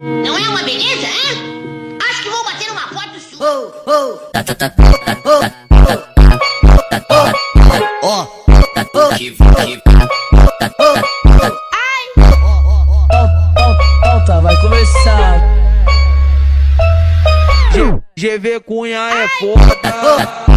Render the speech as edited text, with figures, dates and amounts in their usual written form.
Não é uma beleza, hein? Acho que vou bater uma foto sua. Volta, vai começar. GV Cunha é foda.